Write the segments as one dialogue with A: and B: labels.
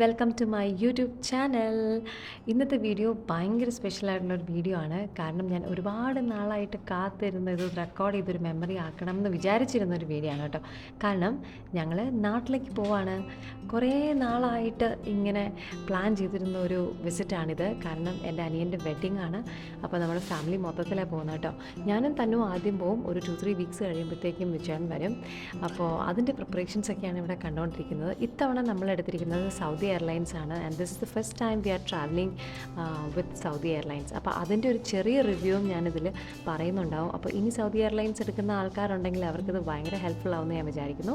A: Welcome to my YouTube channel. ഇന്നത്തെ video ഭയങ്കര സ്പെഷ്യലായിട്ടുള്ളൊരു വീഡിയോ ആണ്. കാരണം ഞാൻ ഒരുപാട് നാളായിട്ട് കാത്തിരുന്ന ഇത് റെക്കോർഡ് ചെയ്തൊരു മെമ്മറി ആക്കണം എന്ന് വിചാരിച്ചിരുന്നൊരു വീഡിയോ ആണ് കേട്ടോ. കാരണം ഞങ്ങൾ നാട്ടിലേക്ക് പോവാണ്. കുറേ നാളായിട്ട് ഇങ്ങനെ പ്ലാൻ ചെയ്തിരുന്ന ഒരു വിസിറ്റാണിത്. കാരണം എൻ്റെ അനിയൻ്റെ വെഡ്ഡിങ് ആണ്. അപ്പോൾ നമ്മുടെ ഫാമിലി മൊത്തത്തിലാണ് പോകുന്നത് കേട്ടോ. ഞാനും തന്നും ആദ്യം പോവും. ഒരു 2-3 വീക്സ് കഴിയുമ്പോഴത്തേക്കും വിജയൻ വരും. അപ്പോൾ അതിൻ്റെ പ്രിപ്പറേഷൻസൊക്കെയാണ് ഇവിടെ കണ്ടുകൊണ്ടിരിക്കുന്നത്. ഇത്തവണ നമ്മളെടുത്തിരിക്കുന്നത് സൗദി എയർലൈൻസ് ആണ്. And this is the first time we are travelling with Saudi airlines. അപ്പോൾ അതിൻ്റെ ഒരു ചെറിയ റിവ്യൂവും ഞാനിതിൽ പറയുന്നുണ്ടാവും. അപ്പോൾ ഇനി സൗദി എയർലൈൻസ് എടുക്കുന്ന ആൾക്കാരുണ്ടെങ്കിൽ അവർക്കിത് ഭയങ്കര ഹെൽപ്ഫുൾ ആവുമെന്ന് ഞാൻ വിചാരിക്കുന്നു.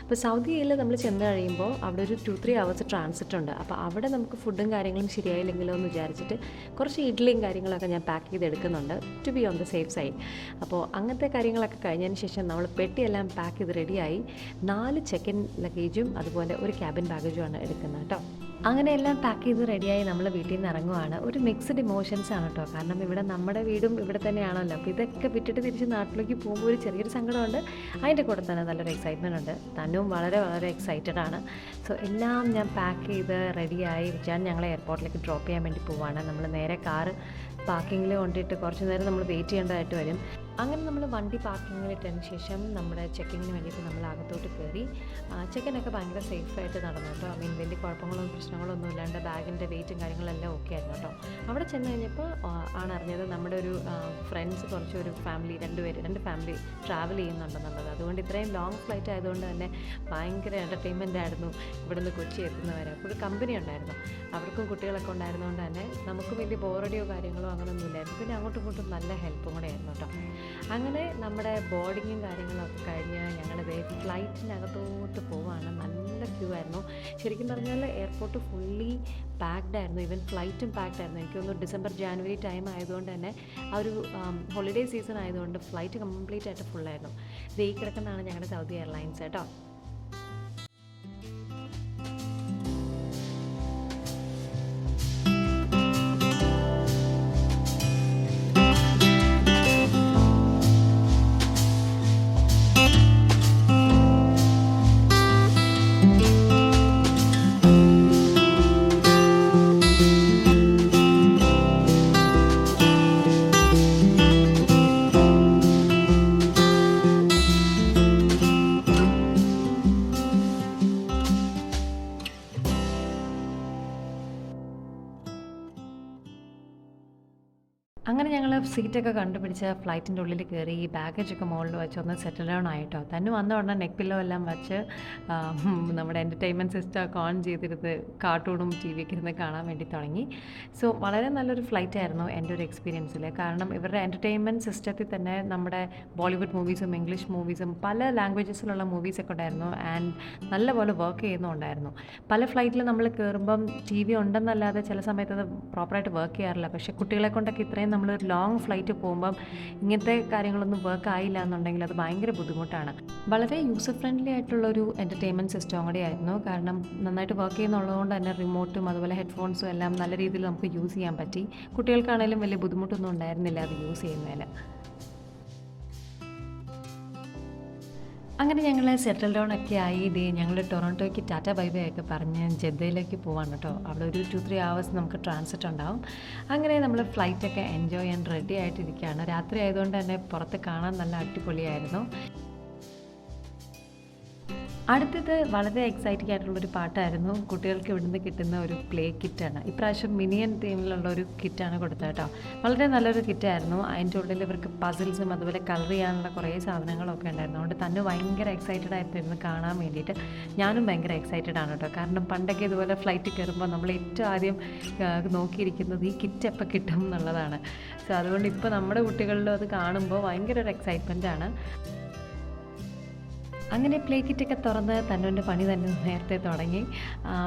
A: അപ്പോൾ സൗദിയിൽ നമ്മൾ ചെന്ന് കഴിയുമ്പോൾ അവിടെ ഒരു 2-3 hours ട്രാൻസിറ്റ് ഉണ്ട്. അപ്പോൾ അവിടെ നമുക്ക് ഫുഡും കാര്യങ്ങളും ശരിയായില്ലെങ്കിലോ എന്ന് വിചാരിച്ചിട്ട് കുറച്ച് ഇഡ്ഡലിയും കാര്യങ്ങളൊക്കെ ഞാൻ പാക്ക് ചെയ്തെടുക്കുന്നുണ്ട്, to be on the safe side. അപ്പോൾ അങ്ങനത്തെ കാര്യങ്ങളൊക്കെ കഴിഞ്ഞതിന് ശേഷം നമ്മൾ പെട്ടിയെല്ലാം പാക്ക് ചെയ്ത് റെഡിയായി 4 ചെക്ക് ഇൻ ലഗേജും അതുപോലെ ഒരു ക്യാബിൻ ബാഗേജുമാണ് എടുക്കുന്നത് കേട്ടോ. അങ്ങനെ എല്ലാം പാക്ക് ചെയ്ത് റെഡിയായി നമ്മൾ വീട്ടിൽ നിന്ന് ഇറങ്ങുവാണ്. ഒരു മിക്സ്ഡ് ഇമോഷൻസ് ആണ് കേട്ടോ. കാരണം ഇവിടെ നമ്മുടെ വീടും ഇവിടെ തന്നെയാണല്ലോ. അപ്പോൾ ഇതൊക്കെ വിട്ടിട്ട് തിരിച്ച് നാട്ടിലേക്ക് പോകുമ്പോൾ ഒരു ചെറിയൊരു സങ്കടമുണ്ട്. അതിൻ്റെ കൂടെ തന്നെ നല്ലൊരു എക്സൈറ്റ്മെൻ്റ് ഉണ്ട്. തന്നും വളരെ വളരെ എക്സൈറ്റഡ് ആണ്. സോ എല്ലാം ഞാൻ പാക്ക് ചെയ്ത് റെഡിയായി. ഞാൻ ഞങ്ങളെ എയർപോർട്ടിലേക്ക് ഡ്രോപ്പ് ചെയ്യാൻ വേണ്ടി പോവാണ്. നമ്മൾ നേരെ കാറ് പാർക്കിങ്ങിൽ കൊണ്ടിട്ട് കുറച്ച് നേരം നമ്മൾ വെയിറ്റ് ചെയ്യേണ്ടതായിട്ട് വരും. അങ്ങനെ നമ്മൾ വണ്ടി പാർക്കിങ്ങിലിട്ടതിന് ശേഷം നമ്മുടെ ചെക്കിങ്ങിന് വേണ്ടിയിട്ട് നമ്മൾ അകത്തോട്ട് കയറി. ചെക്കിനൊക്കെ ഭയങ്കര സേഫായിട്ട് നടന്നു കേട്ടോ. വലിയ കുഴപ്പങ്ങളൊന്നും പ്രശ്നങ്ങളൊന്നും ഇല്ലാണ്ട് ബാഗിൻ്റെ വെയിറ്റും കാര്യങ്ങളെല്ലാം ഓക്കെ ആയിരുന്നു കേട്ടോ. അവിടെ ചെന്ന് കഴിഞ്ഞപ്പോൾ ആണ് അറിഞ്ഞത് നമ്മുടെ ഒരു ഫ്രണ്ട്സ് കുറച്ചൊരു ഫാമിലി രണ്ട് ഫാമിലി ട്രാവൽ ചെയ്യുന്നുണ്ടെന്നുള്ളത്. അതുകൊണ്ട് ഇത്രയും ലോങ് ഫ്ലൈറ്റ് ആയതുകൊണ്ട് തന്നെ ഭയങ്കര എൻ്റർടൈൻമെൻ്റ് ആയിരുന്നു ഇവിടുന്ന് കൊച്ചി എത്തുന്നവരെ. അപ്പോൾ ഒരു കമ്പനി ഉണ്ടായിരുന്നു, അവർക്കും കുട്ടികളൊക്കെ ഉണ്ടായിരുന്നതുകൊണ്ട് തന്നെ നമുക്ക് വലിയ ബോറടിയോ കാര്യങ്ങളോ അങ്ങനെയൊന്നും ഇല്ലായിരുന്നു. പിന്നെ അങ്ങോട്ടും ഇങ്ങോട്ടും നല്ല ഹെൽപ്പും കൂടെ ആയിരുന്നു കേട്ടോ. അങ്ങനെ നമ്മുടെ ബോർഡിങ്ങും കാര്യങ്ങളൊക്കെ കഴിഞ്ഞ് ഞങ്ങളുടെ ഫ്ലൈറ്റിനകത്തോട്ട് പോവാണ്. നല്ല ക്യൂ ആയിരുന്നു. ശരിക്കും പറഞ്ഞാൽ എയർപോർട്ട് ഫുള്ളി പാക്ഡ് ആയിരുന്നു. ഈവൻ ഫ്ലൈറ്റും പാക്ഡ് ആയിരുന്നു. എനിക്ക് തോന്നുന്നു ഡിസംബർ ജാനുവരി ടൈം ആയതുകൊണ്ട് തന്നെ ആ ഒരു ഹോളിഡേ സീസൺ ആയതുകൊണ്ട് ഫ്ലൈറ്റ് കംപ്ലീറ്റ് ആയിട്ട് ഫുള്ളായിരുന്നു. ഇത് ഈ കിടക്കുന്നതാണ് ഞങ്ങളുടെ സൗദി എയർലൈൻസ് കേട്ടോ. അങ്ങനെ ഞങ്ങൾ സീറ്റൊക്കെ കണ്ടുപിടിച്ച് ഫ്ലൈറ്റിൻ്റെ ഉള്ളിൽ കയറി ബാഗേജൊക്കെ മുകളിൽ വെച്ച് ഒന്ന് സെറ്റിൽ ഡൗൺ ആയിട്ടോ. തന്നെ വന്ന ഉടനെ നെക്ക് പില്ലോ എല്ലാം വെച്ച് നമ്മുടെ എൻ്റർടൈൻമെൻറ്റ് സിസ്റ്റമൊക്കെ ഓൺ ചെയ്തിരുന്ന് കാർട്ടൂണും ടി വിയൊക്കെ ഇരുന്ന് കാണാൻ വേണ്ടി തുടങ്ങി. സോ വളരെ നല്ലൊരു ഫ്ലൈറ്റ് ആയിരുന്നു എൻ്റെ ഒരു എക്സ്പീരിയൻസിൽ. കാരണം ഇവരുടെ എൻ്റർടൈൻമെൻറ്റ് സിസ്റ്റത്തിൽ തന്നെ നമ്മുടെ ബോളിവുഡ് മൂവീസും ഇംഗ്ലീഷ് മൂവീസും പല ലാംഗ്വേജസിലുള്ള മൂവീസൊക്കെ ഉണ്ടായിരുന്നു. ആൻഡ് നല്ലപോലെ വർക്ക് ചെയ്യുന്നുണ്ടായിരുന്നു. പല ഫ്ലൈറ്റിൽ നമ്മൾ കയറുമ്പം ടി വി ഉണ്ടെന്നല്ലാതെ ചില സമയത്ത് അത് പ്രോപ്പറായിട്ട് വർക്ക് ചെയ്യാറില്ല. പക്ഷേ കുട്ടികളെ കൊണ്ടൊക്കെ ഇത്രയും നമ്മളൊരു ലോങ് ഫ്ലൈറ്റ് പോകുമ്പം ഇങ്ങനത്തെ കാര്യങ്ങളൊന്നും വർക്ക് ആയില്ല എന്നുണ്ടെങ്കിൽ അത് ഭയങ്കര ബുദ്ധിമുട്ടാണ്. വളരെ യൂസർ ഫ്രണ്ട്ലി ആയിട്ടുള്ളൊരു എൻ്റർടൈൻമെൻറ്റ് സിസ്റ്റം കൂടെ ആയിരുന്നു. കാരണം നന്നായിട്ട് വർക്ക് ചെയ്യുന്നുള്ളതുകൊണ്ട് തന്നെ റിമോട്ടും അതുപോലെ ഹെഡ്ഫോൺസും എല്ലാം നല്ല രീതിയിൽ നമുക്ക് യൂസ് ചെയ്യാൻ പറ്റി. കുട്ടികൾക്കാണെങ്കിലും വലിയ ബുദ്ധിമുട്ടൊന്നും ഉണ്ടായിരുന്നില്ല അത് യൂസ് ചെയ്യുന്നതിന്. അങ്ങനെ ഞങ്ങൾ സെറ്റിൽ ഡൗൺ ഒക്കെ ആയി. ഞങ്ങൾ ടൊറൻറ്റോയ്ക്ക് ടാറ്റ ബൈ ബൈ ഒക്കെ പറഞ്ഞ് ജദ്ദയിലേക്ക് പോവാണ് കേട്ടോ. അവിടെ ഒരു 2-3 hours നമുക്ക് ട്രാൻസിറ്റ് ഉണ്ടാവും. അങ്ങനെ നമ്മൾ ഫ്ലൈറ്റൊക്കെ എൻജോയ് ചെയ്യാൻ റെഡി ആയിട്ടിരിക്കുകയാണ്. രാത്രി ആയതുകൊണ്ട് തന്നെ പുറത്ത് കാണാൻ നല്ല അടിപൊളിയായിരുന്നു. അടുത്തത് വളരെ എക്സൈറ്റിംഗ് ആയിട്ടുള്ളൊരു പാട്ടായിരുന്നു. കുട്ടികൾക്ക് ഇവിടുന്ന് കിട്ടുന്ന ഒരു പ്ലേ കിറ്റാണ്. ഇപ്രാവശ്യം മിനിയൻ തീമിലുള്ള ഒരു കിറ്റാണ് കൊടുത്തത് കേട്ടോ. വളരെ നല്ലൊരു കിറ്റായിരുന്നു. അതിൻ്റെ ഉള്ളിൽ ഇവർക്ക് പസിൽസും അതുപോലെ കളർ ചെയ്യാനുള്ള കുറേ സാധനങ്ങളൊക്കെ ഉണ്ടായിരുന്നു. അതുകൊണ്ട് തന്നെ ഭയങ്കര എക്സൈറ്റഡ് ആയിട്ടിരുന്ന് കാണാൻ വേണ്ടിയിട്ട്. ഞാനും ഭയങ്കര എക്സൈറ്റഡ് ആണ് കേട്ടോ. കാരണം പണ്ടൊക്കെ ഇതുപോലെ ഫ്ലൈറ്റ് കയറുമ്പോൾ നമ്മൾ ഏറ്റവും ആദ്യം നോക്കിയിരിക്കുന്നത് ഈ കിറ്റ് എപ്പോൾ കിട്ടും എന്നുള്ളതാണ്. സോ അതുകൊണ്ട് ഇപ്പോൾ നമ്മുടെ കുട്ടികളിലും അത് കാണുമ്പോൾ ഭയങ്കര ഒരു എക്സൈറ്റ്മെൻ്റ് ആണ്. അങ്ങനെ പ്ലേ കിറ്റൊക്കെ തുറന്ന് തന്നുവിൻ്റെ പണി തന്നെ നേരത്തെ തുടങ്ങി.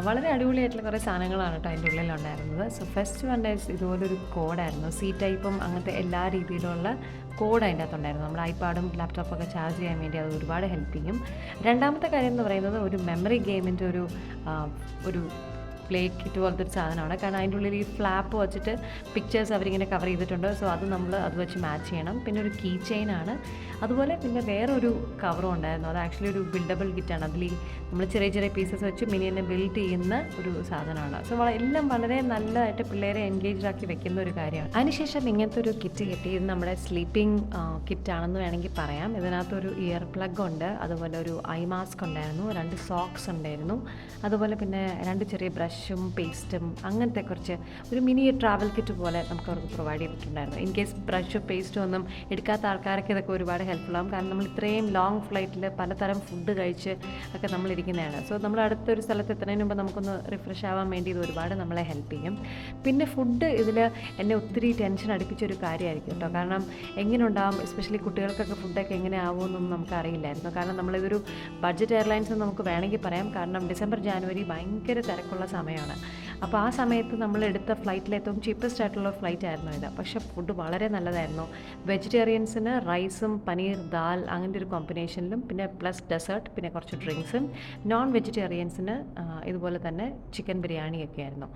A: വളരെ അടിപൊളിയായിട്ടുള്ള കുറേ സാധനങ്ങളാണ് കേട്ടോ അതിൻ്റെ ഉള്ളിലുണ്ടായിരുന്നത്. സോ ഫസ്റ്റ് വൺ ഇതുപോലൊരു കോഡായിരുന്നു. സി ടൈപ്പും അങ്ങനത്തെ എല്ലാ രീതിയിലുള്ള കോഡ് അതിൻ്റെ അകത്തുണ്ടായിരുന്നു. നമ്മുടെ ഐപാഡും ലാപ്ടോപ്പൊക്കെ ചാർജ് ചെയ്യാൻ വേണ്ടി അത് ഒരുപാട് ഹെൽപ്പ് ചെയ്യും. രണ്ടാമത്തെ കാര്യം എന്ന് പറയുന്നത് ഒരു മെമ്മറി ഗെയിമിൻ്റെ ഒരു ഡിസ്പ്ലേ കിറ്റ് പോലത്തെ ഒരു സാധനമാണ്. കാരണം അതിൻ്റെ ഉള്ളിൽ ഈ ഫ്ലാപ്പ് വെച്ചിട്ട് പിക്ചേഴ്സ് അവരിങ്ങനെ കവർ ചെയ്തിട്ടുണ്ട്. സോ അത് നമ്മൾ അത് വെച്ച് മാച്ച് ചെയ്യണം. പിന്നെ ഒരു കീ ചെയിനാണ്. അതുപോലെ പിന്നെ വേറൊരു കവറും ഉണ്ടായിരുന്നു. അത് ആക്ച്വലി ഒരു ബിൽഡബിൾ കിറ്റാണ്. അതിൽ നമ്മൾ ചെറിയ ചെറിയ പീസസ് വെച്ച് മിനിയെ ബിൽഡ് ചെയ്യുന്ന ഒരു സാധനമാണ്. സോ എല്ലാം വളരെ നല്ലതായിട്ട് പിള്ളേരെ എൻഗേജ്ഡ് ആക്കി വെക്കുന്ന ഒരു കാര്യമാണ്. അതിനുശേഷം ഇങ്ങനത്തെ ഒരു കിറ്റ് കിട്ടി. ഇത് നമ്മുടെ സ്ലീപ്പിംഗ് കിറ്റാണെന്ന് വേണമെങ്കിൽ പറയാം. ഇതിനകത്തൊരു ഇയർ പ്ലഗ് ഉണ്ട്, അതുപോലെ ഒരു ഐ മാസ്ക് ഉണ്ടായിരുന്നു, 2 സോക്സ് ഉണ്ടായിരുന്നു, അതുപോലെ പിന്നെ 2 ചെറിയ ബ്രഷും പേസ്റ്റും അങ്ങനത്തെ കുറച്ച് ഒരു മിനി ട്രാവൽ കിറ്റ് പോലെ നമുക്ക് അവർക്ക് പ്രൊവൈഡ് ചെയ്തിട്ടുണ്ടായിരുന്നു. ഇൻ കേസ് ബ്രഷും പേസ്റ്റും ഒന്നും എടുക്കാത്ത ആൾക്കാർക്ക് ഇതൊക്കെ ഒരുപാട് ഹെൽപ്ഫുൾ ആകും. കാരണം നമ്മൾ ഇത്രയും ലോങ് ഫ്ലൈറ്റിൽ പലതരം ഫുഡ് കഴിച്ച് ഒക്കെ നമ്മളിരിക്കുന്നതാണ്. സോ നമ്മൾ അടുത്തൊരു സ്ഥലത്ത് എത്തുന്നതിന് മുമ്പ് നമുക്കൊന്ന് റിഫ്രഷ് ആവാൻ വേണ്ടി ഇത് ഒരുപാട് നമ്മളെ ഹെൽപ്പ് ചെയ്യും. പിന്നെ ഫുഡ് ഇതിൽ എന്നെ ഒത്തിരി ടെൻഷൻ അടുപ്പിച്ചൊരു കാര്യമായിരിക്കും കേട്ടോ. കാരണം എങ്ങനെ ഉണ്ടാകും, എസ്പെഷ്യലി കുട്ടികൾക്കൊക്കെ ഫുഡൊക്കെ എങ്ങനെ ആവുമെന്നൊന്നും നമുക്ക് അറിയില്ലായിരുന്നു. കാരണം നമ്മളിതൊരു ബഡ്ജറ്റ് എയർലൈൻസ് എന്ന് നമുക്ക് വേണമെങ്കിൽ പറയാം. കാരണം ഡിസംബർ ജാനുവരി ഭയങ്കര തിരക്കുള്ള സമയമാണ്. അപ്പോൾ ആ സമയത്ത് നമ്മൾ എടുത്ത ഫ്ലൈറ്റിൽ ഏറ്റവും ചീപ്പസ്റ്റ് ആയിട്ടുള്ള ഫ്ലൈറ്റ് ആയിരുന്നു ഇത്. പക്ഷേ ഫുഡ് വളരെ നല്ലതായിരുന്നു. വെജിറ്റേറിയൻസിന് റൈസും പനീർ ദാൽ അങ്ങനത്തെ ഒരു കോമ്പിനേഷനിലും, പിന്നെ പ്ലസ് ഡെസേർട്ട്, പിന്നെ കുറച്ച് ഡ്രിങ്ക്സും. നോൺ വെജിറ്റേറിയൻസിന് ഇതുപോലെ തന്നെ ചിക്കൻ ബിരിയാണിയൊക്കെ ആയിരുന്നു.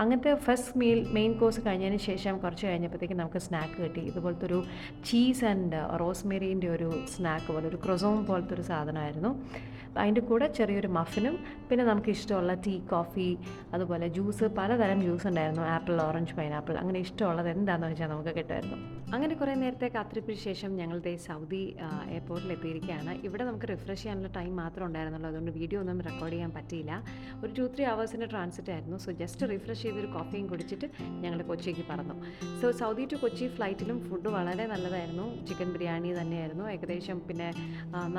A: അങ്ങനത്തെ ഫസ്റ്റ് മെയിൻ കോഴ്സ് കഴിഞ്ഞതിന് ശേഷം കുറച്ച് കഴിഞ്ഞപ്പോഴത്തേക്കും നമുക്ക് സ്നാക്ക് കിട്ടി. ഇതുപോലത്തെ ഒരു ചീസ് ആൻഡ് റോസ്മേരീൻ്റെ ഒരു സ്നാക്ക് പോലെ, ഒരു ക്രൊസോം പോലത്തെ ഒരു സാധനമായിരുന്നു. അതിൻ്റെ കൂടെ ചെറിയൊരു മഫിനും, പിന്നെ നമുക്ക് ഇഷ്ടമുള്ള ടീ, കോഫി, അതുപോലെ ജ്യൂസ്, പലതരം ജ്യൂസ് ഉണ്ടായിരുന്നു. ആപ്പിൾ, ഓറഞ്ച്, പൈനാപ്പിൾ, അങ്ങനെ ഇഷ്ടമുള്ളത് എന്താണെന്ന് വെച്ചാൽ നമുക്ക് കിട്ടുമായിരുന്നു. അങ്ങനെ കുറേ നേരത്തെ കാത്തിരിപ്പിന് ശേഷം ഞങ്ങളുടെ സൗദി എയർപോർട്ടിൽ എത്തിയിരിക്കുകയാണ്. ഇവിടെ നമുക്ക് റിഫ്രഷ് ചെയ്യാനുള്ള ടൈം മാത്രമേ ഉണ്ടായിരുന്നുള്ളൂ. അതുകൊണ്ട് വീഡിയോ ഒന്നും റെക്കോർഡ് ചെയ്യാൻ പറ്റിയില്ല. ഒരു 2-3 hours ട്രാൻസിറ്റ് ആയിരുന്നു. സോ ജസ്റ്റ് റിഫ്രഷ് ചെയ്തൊരു കോഫിയും കുടിച്ചിട്ട് ഞങ്ങൾ കൊച്ചിക്ക് പറന്നു. സോ സൗദി ടു കൊച്ചി ഫ്ലൈറ്റിലും ഫുഡ് വളരെ നല്ലതായിരുന്നു. ചിക്കൻ ബിരിയാണി തന്നെയായിരുന്നു ഏകദേശം. പിന്നെ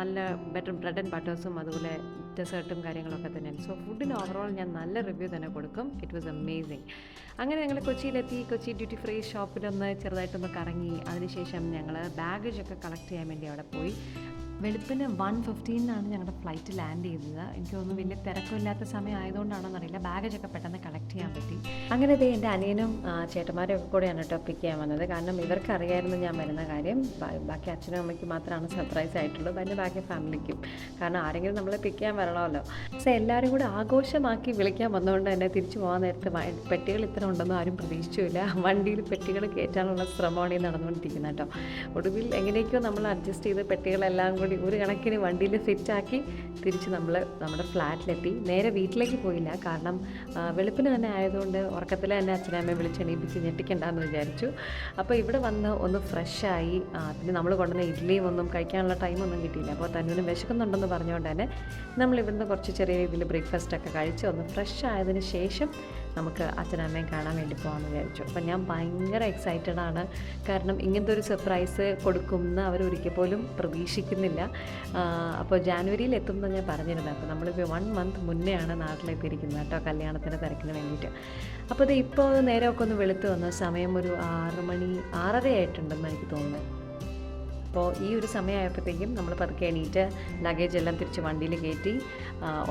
A: നല്ല ബ്രെഡ് ആൻഡ് ബട്ടേഴ്സും അതുപോലെ ഡെസേർട്ടും കാര്യങ്ങളൊക്കെ തന്നെയാണ്. സോ ഫുഡിന് ഓവറോൾ ഞാൻ നല്ല റിവ്യൂ തന്നെ കൊടുക്കും. It was amazing. അങ്ങനെ ഞങ്ങൾ കൊച്ചിയിലെത്തി. കൊച്ചി ഡ്യൂട്ടി ഫ്രീ ഷോപ്പിലൊന്ന് ചെറുതായിട്ടൊന്ന് കറങ്ങി. അതിനുശേഷം ഞങ്ങൾ ബാഗേജൊക്കെ കളക്ട് ചെയ്യാൻ വേണ്ടി അവിടെ പോയി. വെളുപ്പിന് 1:15 ഞങ്ങളുടെ ഫ്ലൈറ്റ് ലാൻഡ് ചെയ്തത്. എനിക്ക് തോന്നുന്നു വലിയ തിരക്കില്ലാത്ത സമയം ആയതുകൊണ്ടാണെന്നറിയില്ല, ബാഗേജൊക്കെ പെട്ടെന്ന് കളക്ട് ചെയ്യാൻ പറ്റി. അങ്ങനെ ഇത് എൻ്റെ അനിയനും ചേട്ടന്മാരും ഒക്കെ കൂടെയാണ് കേട്ടോ പിക്ക് ചെയ്യാൻ വന്നത്. കാരണം ഇവർക്ക് അറിയായിരുന്നു ഞാൻ വരുന്ന കാര്യം. ബാക്കി അച്ഛനും അമ്മയ്ക്കും മാത്രമാണ് സർപ്രൈസ് ആയിട്ടുള്ളൂ, പിന്നെ ബാക്കി ഫാമിലിക്കും. കാരണം ആരെങ്കിലും നമ്മളെ പിക്ക് ചെയ്യാൻ വരണമല്ലോ. സോ എല്ലാവരും കൂടെ ആഘോഷമാക്കി വിളിക്കാൻ വന്നതുകൊണ്ട് തന്നെ തിരിച്ചു പോകാൻ നേരത്ത് പെട്ടികൾ ഇത്ര ഉണ്ടെന്നും ആരും പ്രതീക്ഷിച്ചില്ല. വണ്ടിയിൽ പെട്ടികൾ കയറ്റാനുള്ള ശ്രമമാണ് ഈ നടന്നുകൊണ്ടിരിക്കുന്നത് കേട്ടോ. ഒടുവിൽ എങ്ങനെയൊക്കെയോ നമ്മൾ അഡ്ജസ്റ്റ് ചെയ്ത് പെട്ടികളെല്ലാം കൂടി ഒരു കണക്കിന് വണ്ടിയിൽ ഫിറ്റാക്കി തിരിച്ച് നമ്മൾ നമ്മുടെ ഫ്ലാറ്റിലെത്തി. നേരെ വീട്ടിലേക്ക് പോയില്ല. കാരണം വെളുപ്പിന് തന്നെ ആയതുകൊണ്ട് ഉറക്കത്തിൽ തന്നെ അച്ഛനമ്മയെ വിളിച്ചെണീപ്പിച്ച് ഞെട്ടിക്കണ്ടെന്ന് വിചാരിച്ചു. അപ്പോൾ ഇവിടെ വന്ന് ഒന്ന് ഫ്രഷായി. പിന്നെ നമ്മൾ കൊണ്ടുവന്ന ഇഡ്ഡലിയും ഒന്നും കഴിക്കാനുള്ള ടൈമൊന്നും കിട്ടിയില്ല. അപ്പോൾ തന്നൂന് വിശക്കുന്നുണ്ടെന്ന് പറഞ്ഞുകൊണ്ട് തന്നെ നമ്മളിവിടുന്ന് കുറച്ച് ചെറിയ രീതിയിൽ ബ്രേക്ക്ഫാസ്റ്റൊക്കെ കഴിച്ച് ഒന്ന് ഫ്രഷ് ആയതിന് ശേഷം നമുക്ക് അച്ഛനമ്മയും കാണാൻ വേണ്ടി പോകാമെന്ന് വിചാരിച്ചു. അപ്പം ഞാൻ ഭയങ്കര എക്സൈറ്റഡാണ്. കാരണം ഇങ്ങനത്തെ ഒരു സർപ്രൈസ് കൊടുക്കുമെന്ന് അവരൊരിക്കൽ പോലും പ്രതീക്ഷിക്കുന്നില്ല. അപ്പോൾ ജാനുവരിയിൽ എത്തുമെന്ന് ഞാൻ പറഞ്ഞിരുന്നത്. അപ്പോൾ നമ്മളിപ്പോൾ 1 month മുന്നെയാണ് നാട്ടിലെത്തിയിരിക്കുന്നത് കേട്ടോ, കല്യാണത്തിൻ്റെ തിരക്കിന് വേണ്ടിയിട്ട്. അപ്പോൾ ഇത് ഇപ്പോൾ നേരമൊക്കെ ഒന്ന് വെളുത്ത് വന്നു. സമയം ഒരു 6 മണി 6:30 ആയിട്ടുണ്ടെന്ന് എനിക്ക് തോന്നുന്നു. അപ്പോൾ ഈ ഒരു സമയമായപ്പോഴത്തേക്കും നമ്മൾ പതുക്കെ എണീറ്റ് ലഗേജ് എല്ലാം തിരിച്ച് വണ്ടിയിൽ കയറ്റി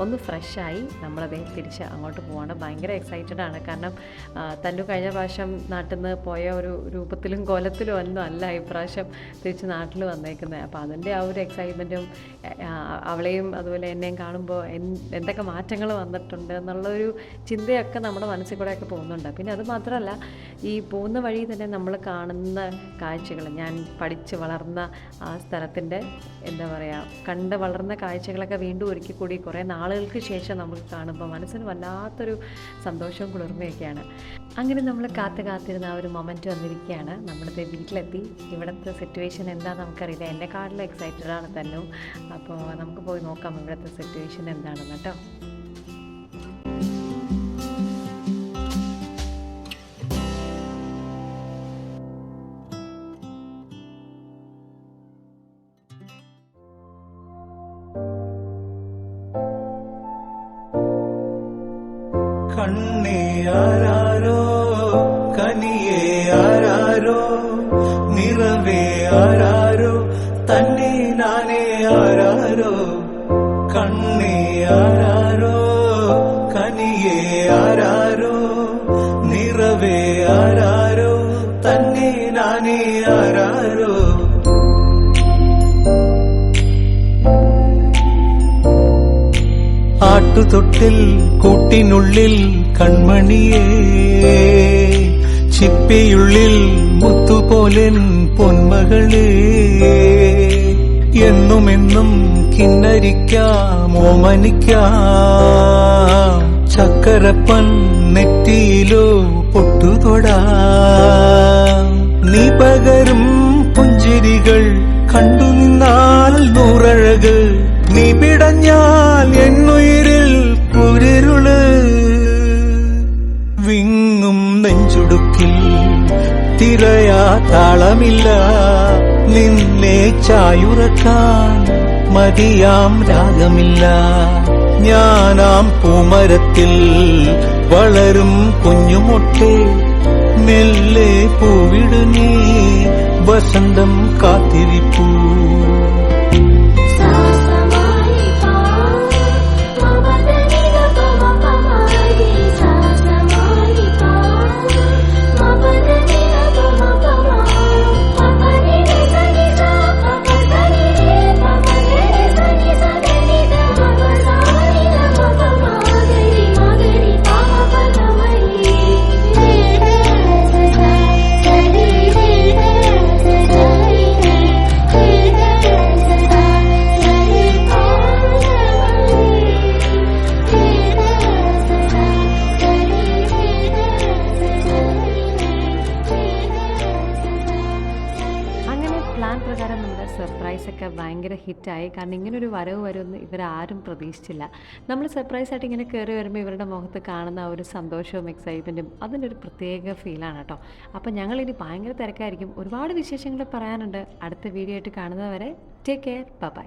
A: ഒന്ന് ഫ്രഷായി നമ്മളതേ തിരിച്ച് അങ്ങോട്ട് പോവാണ്. ഭയങ്കര എക്സൈറ്റഡാണ്. കാരണം തന്നു കഴിഞ്ഞ പ്രാവശ്യം നാട്ടിൽ നിന്ന് പോയ ഒരു രൂപത്തിലും കോലത്തിലും ഒന്നും അല്ല ഇപ്രാവശ്യം തിരിച്ച് നാട്ടിൽ വന്നേക്കുന്നത്. അപ്പോൾ അതിൻ്റെ ആ ഒരു എക്സൈറ്റ്മെൻറ്റും അവളെയും അതുപോലെ എന്നെയും കാണുമ്പോൾ എന്തൊക്കെ മാറ്റങ്ങൾ വന്നിട്ടുണ്ട് എന്നുള്ളൊരു ചിന്തയൊക്കെ നമ്മുടെ മനസ്സിൽ കൂടെയൊക്കെ പോകുന്നുണ്ട്. പിന്നെ അത് മാത്രമല്ല, ഈ പോകുന്ന വഴി തന്നെ നമ്മൾ കാണുന്ന കാഴ്ചകൾ, ഞാൻ പഠിച്ച് വളർന്ന ആ സ്ഥലത്തിൻ്റെ എന്താ പറയുക, കണ്ട് വളർന്ന കാഴ്ചകളൊക്കെ വീണ്ടും ഒരിക്കൽ കൂടി കുറേ നാളുകൾക്ക് ശേഷം നമുക്ക് കാണുമ്പോൾ മനസ്സിന് വല്ലാത്തൊരു സന്തോഷവും കുളിർമയൊക്കെയാണ്. അങ്ങനെ നമ്മൾ കാത്തിരുന്ന ആ ഒരു മൊമെൻറ്റ് വന്നിരിക്കുകയാണ്. നമ്മളിത് വീട്ടിലെത്തി. ഇവിടുത്തെ സിറ്റുവേഷൻ എന്താണെന്ന് നമുക്കറിയില്ല. എന്നെക്കാട്ടിലും എക്സൈറ്റഡാണ് തന്നെ. അപ്പോൾ നമുക്ക് പോയി നോക്കാം ഇവിടുത്തെ സിറ്റുവേഷൻ എന്താണെന്ന് കേട്ടോ.
B: കണ്ണേ ആരാരോ, കനിയേ ആരാരോ, നിറവേ ആരാരോ, തന്നെ നാനേ ആരാരോ. കണ്ണേ ആരാരോ, കനിയേ ആരാരോ, നിറവേ ആരാരോ, തന്നെ നാനേ ആരാരോ. ആട്ട പാട്ടുതൊട്ടിൽ കൂട്ടിനുള്ളിൽ കൺമണിയേ ചിപ്പിയുള്ളിൽ മുത്തുപോലെൻ പൊന്മകളേ എന്നുമെന്നും കിന്നരിക്കാം ഓമനിക്കാം ചക്കരപ്പൻ നെറ്റിയിലോ പൊട്ടുതൊടാം നീ പകരും പുഞ്ചിരികൾ കണ്ടു നിന്നാൽ നൂറഴക് നീ പിടഞ്ഞാൽ എന്നുയിരിൽ കുരിരുള് വിങ്ങും നെഞ്ചുടുക്കിൽ തിരയാ താളമില്ല നിന്നെ ചായുറക്കാൻ മതിയാം രാഗമില്ല ഞാനാം പൂമരത്തിൽ വളരും കുഞ്ഞുമൊട്ടെ മെല്ലെ പൂവിടു നീ വസന്തം കാത്തിരിപ്പൂ
A: പ്ലാൻ പ്രകാരം നമ്മുടെ സർപ്രൈസൊക്കെ ഭയങ്കര ഹിറ്റായി. കാരണം ഇങ്ങനൊരു വരവ് വരുമെന്ന് ഇവരാരും പ്രതീക്ഷിച്ചില്ല. നമ്മൾ സർപ്രൈസായിട്ട് ഇങ്ങനെ കയറി വരുമ്പോൾ ഇവരുടെ മുഖത്ത് കാണുന്ന ആ ഒരു സന്തോഷവും എക്സൈറ്റ്മെൻറ്റും അതിനൊരു പ്രത്യേക ഫീലാണ് കേട്ടോ. അപ്പോൾ ഞങ്ങളിനി ഭയങ്കര തിരക്കായിരിക്കും. ഒരുപാട് വിശേഷങ്ങൾ പറയാനുണ്ട്. അടുത്ത വീഡിയോ ആയിട്ട് കാണുന്നവരെ ടേക്ക് കെയർ, ബൈ.